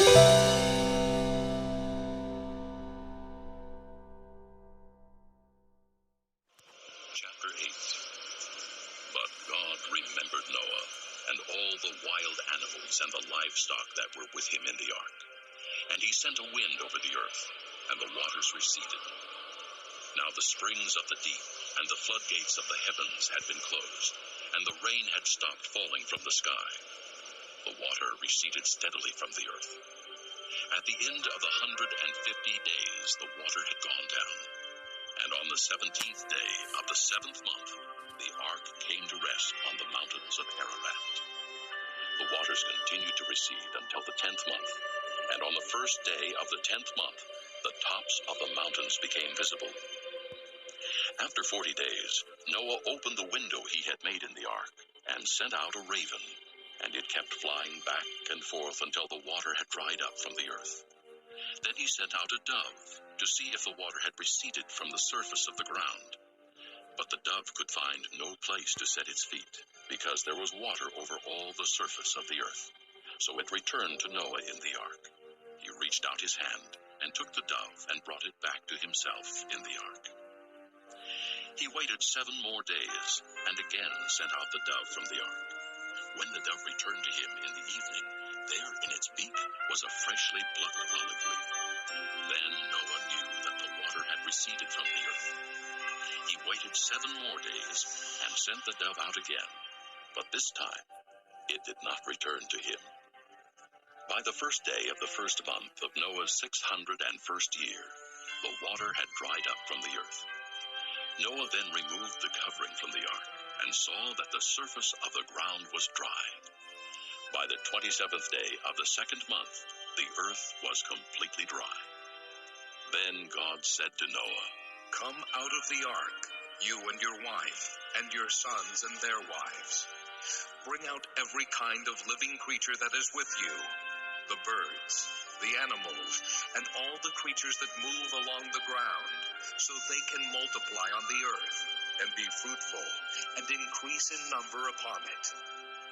Chapter 8. But God remembered Noah and all the wild animals and the livestock that were with him in the ark. And he sent a wind over the earth, and the waters receded. Now the springs of the deep and the floodgates of the heavens had been closed, and the rain had stopped falling from the sky. The water receded steadily from the earth. At the end of 150 days, the water had gone down. And on the 17th day of the 7th month, the ark came to rest on the mountains of Ararat. The waters continued to recede until the 10th month, and on the first day of the 10th month, the tops of the mountains became visible. After 40 days, Noah opened the window he had made in the ark and sent out a raven, and it kept flying back and forth until the water had dried up from the earth. Then he sent out a dove to see if the water had receded from the surface of the ground. But the dove could find no place to set its feet, because there was water over all the surface of the earth. So it returned to Noah in the ark. He reached out his hand and took the dove and brought it back to himself in the ark. He waited 7 more days and again sent out the dove from the ark. When the dove returned to him in the evening, there in its beak was a freshly plucked olive leaf. Then Noah knew that the water had receded from the earth. He waited 7 more days and sent the dove out again, but this time it did not return to him. By the first day of the first month of Noah's 601st year, the water had dried up from the earth. Noah then removed the covering from the ark and saw that the surface of the ground was dry. By the 27th day of the 2nd month, the earth was completely dry. Then God said to Noah, "Come out of the ark, you and your wife, and your sons and their wives. Bring out every kind of living creature that is with you, the birds, the animals, and all the creatures that move along the ground, so they can multiply on the earth, and be fruitful, and increase in number upon it."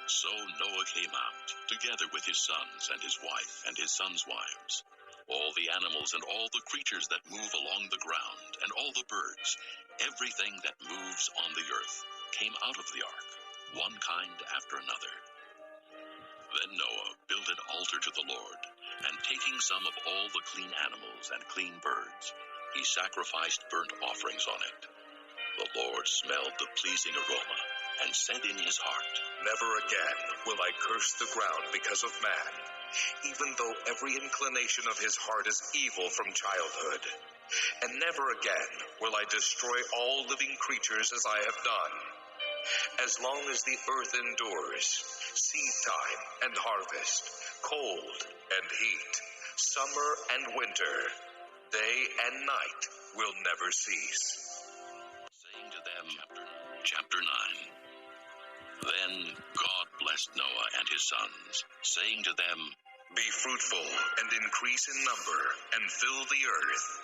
So Noah came out, together with his sons and his wife and his sons' wives. All the animals and all the creatures that move along the ground, and all the birds, everything that moves on the earth, came out of the ark, one kind after another. Then Noah built an altar to the Lord, and taking some of all the clean animals and clean birds, he sacrificed burnt offerings on it. The Lord smelled the pleasing aroma, and said in his heart, "Never again will I curse the ground because of man, even though every inclination of his heart is evil from childhood. And never again will I destroy all living creatures as I have done. As long as the earth endures, seed time and harvest, cold and heat, summer and winter, day and night will never cease." Saying to them, Chapter 9. Then God blessed Noah and his sons, saying to them, "Be fruitful and increase in number, and fill the earth.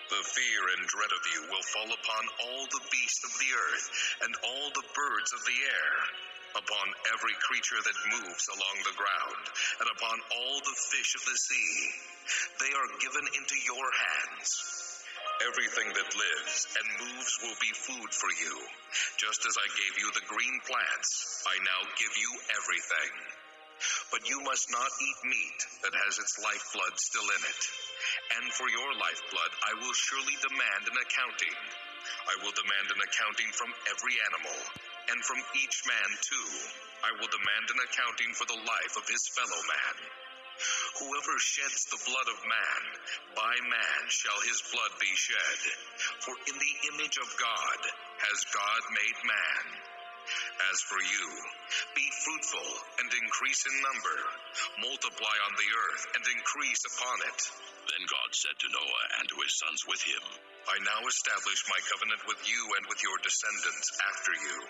The fear and dread of you will fall upon all the beasts of the earth, and all the birds of the air, upon every creature that moves along the ground, and upon all the fish of the sea. They are given into your hands. Everything that lives and moves will be food for you. Just as I gave you the green plants, I now give you everything. But you must not eat meat that has its lifeblood still in it. And for your lifeblood I will surely demand an accounting. I will demand an accounting from every animal, and from each man too. I will demand an accounting for the life of his fellow man. Whoever sheds the blood of man, by man shall his blood be shed. For in the image of God has God made man. As for you, be fruitful and increase in number. Multiply on the earth and increase upon it." Then God said to Noah and to his sons with him, "I now establish my covenant with you and with your descendants after you,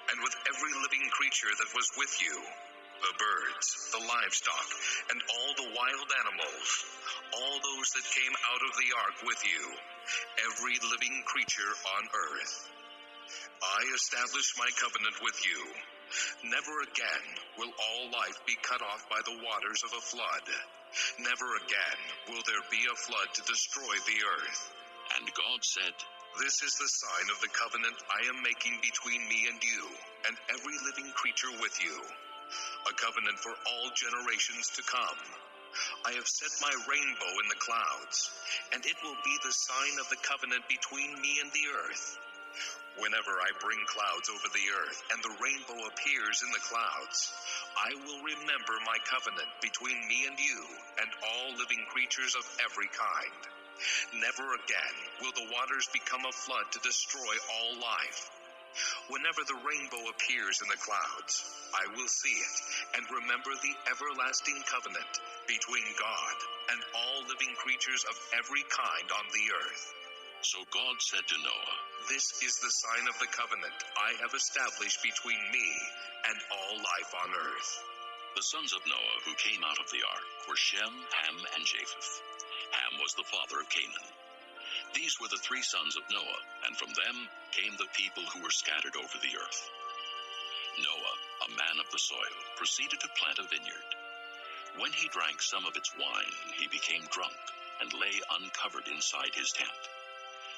and with every living creature that was with you, the birds, the livestock, and all the wild animals, all those that came out of the ark with you, every living creature on earth. I establish my covenant with you. Never again will all life be cut off by the waters of a flood. Never again will there be a flood to destroy the earth. And God said, "This is the sign of the covenant I am making between me and you, and every living creature with you, a covenant for all generations to come. I have set my rainbow in the clouds, and it will be the sign of the covenant between me and the earth. Whenever I bring clouds over the earth and the rainbow appears in the clouds, I will remember my covenant between me and you and all living creatures of every kind. Never again will the waters become a flood to destroy all life. Whenever the rainbow appears in the clouds, I will see it and remember the everlasting covenant between God and all living creatures of every kind on the earth." So God said to Noah, "This is the sign of the covenant I have established between me and all life on earth." The sons of Noah who came out of the ark were Shem, Ham, and Japheth. Ham was the father of Canaan. These were the three sons of Noah, and from them came the people who were scattered over the earth. Noah, a man of the soil, proceeded to plant a vineyard. When he drank some of its wine, he became drunk and lay uncovered inside his tent.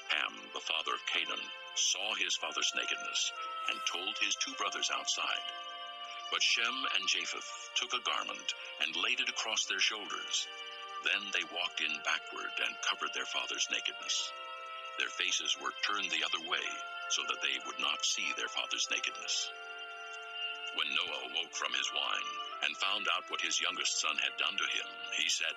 Ham, the father of Canaan, saw his father's nakedness and told his two brothers outside. But Shem and Japheth took a garment and laid it across their shoulders. Then they walked in backward and covered their father's nakedness. Their faces were turned the other way so that they would not see their father's nakedness. When Noah awoke from his wine and found out what his youngest son had done to him, he said,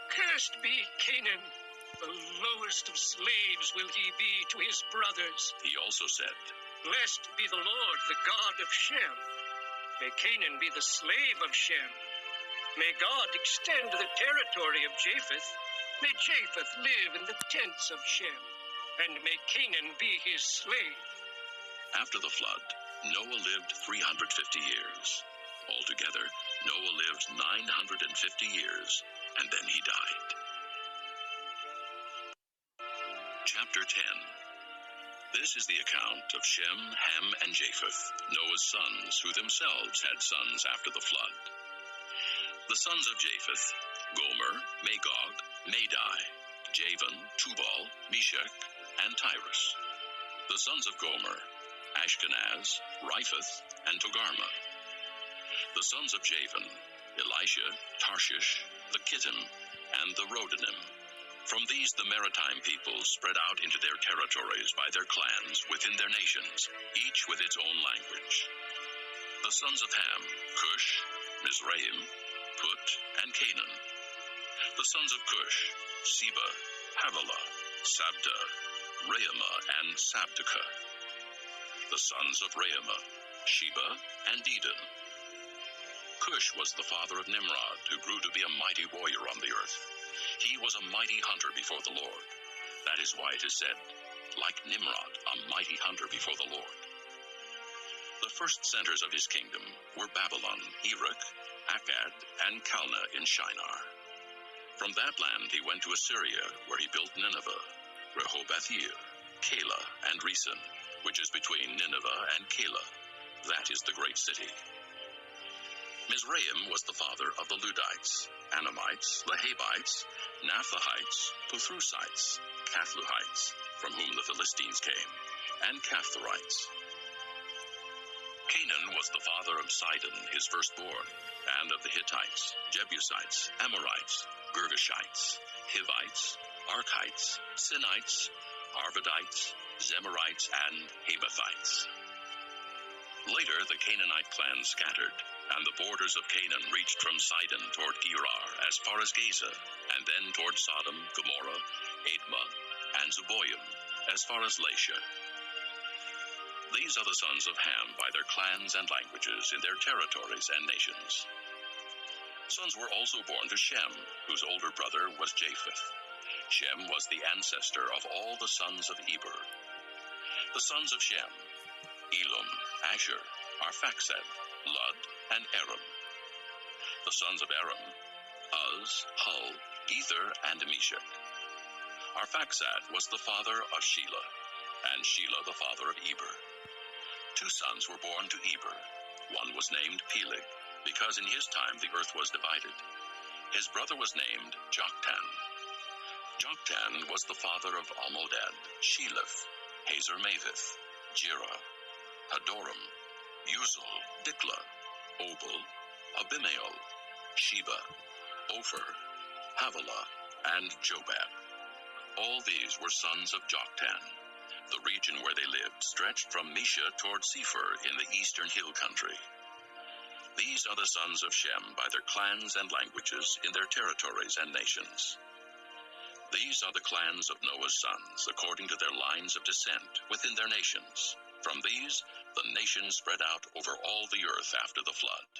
"Cursed be Canaan. The lowest of slaves will he be to his brothers." He also said, "Blessed be the Lord, the God of Shem. May Canaan be the slave of Shem. May God extend the territory of Japheth. May Japheth live in the tents of Shem. And may Canaan be his slave." After the flood, Noah lived 350 years. Altogether, Noah lived 950 years, and then he died. Chapter 10. This is the account of Shem, Ham, and Japheth, Noah's sons, who themselves had sons after the flood. The sons of Japheth: Gomer, Magog, Madai, Javan, Tubal, Meshech, and Tyrus. The sons of Gomer: Ashkenaz, Riphath, and Togarmah. The sons of Javan: Elisha, Tarshish, the Kittim, and the Rodanim. From these the maritime peoples spread out into their territories by their clans within their nations, each with its own language. The sons of Ham: Cush, Mizraim, Put, and Canaan. The sons of Cush: Seba, Havilah, Sabta, Reumah, and Sabteka. The sons of Reumah: Sheba and Dedan. Cush was the father of Nimrod, who grew to be a mighty warrior on the earth. He was a mighty hunter before the Lord. That is why it is said, "Like Nimrod, a mighty hunter before the Lord." The first centers of his kingdom were Babylon, Erech, Akkad, and Calneh in Shinar. From that land he went to Assyria, where he built Nineveh, Rehoboth-ir, Calah, and Resen, which is between Nineveh and Calah. That is the great city. Mizraim was the father of the Ludites, Anamites, Lehabites, Naphthites, Puthrusites, Cathluhites, from whom the Philistines came, and Caphtorites. Canaan was the father of Sidon, his firstborn, and of the Hittites, Jebusites, Amorites, Girgashites, Hivites, Archites, Sinites, Arvadites, Zemarites, and Hamathites. Later the Canaanite clans scattered, and the borders of Canaan reached from Sidon toward Gerar as far as Gaza, and then toward Sodom, Gomorrah, Admah, and Zeboim as far as Lasha. These are the sons of Ham by their clans and languages in their territories and nations. Sons were also born to Shem, whose older brother was Japheth. Shem was the ancestor of all the sons of Eber. The sons of Shem: Elam, Asher, Arphaxad, Lud, and Aram. The sons of Aram: Uz, Hul, Gether, and Meshech. Arphaxad was the father of Shelah, and Shelah the father of Eber. Two sons were born to Eber: One was named Peleg, because in his time the earth was divided. His brother was named Joktan. Joktan was the father of Almodad, Sheleph, Hazarmaveth, Jirah, Hadoram, Uzal, Dikla, Obal, Abimael, Sheba, Ophir, Havilah, and Jobab. All these were sons of Joktan. The region where they lived stretched from Mesha toward Sephir in the eastern hill country. These are the sons of Shem by their clans and languages in their territories and nations. These are the clans of Noah's sons, according to their lines of descent within their nations. From these, the nations spread out over all the earth after the flood.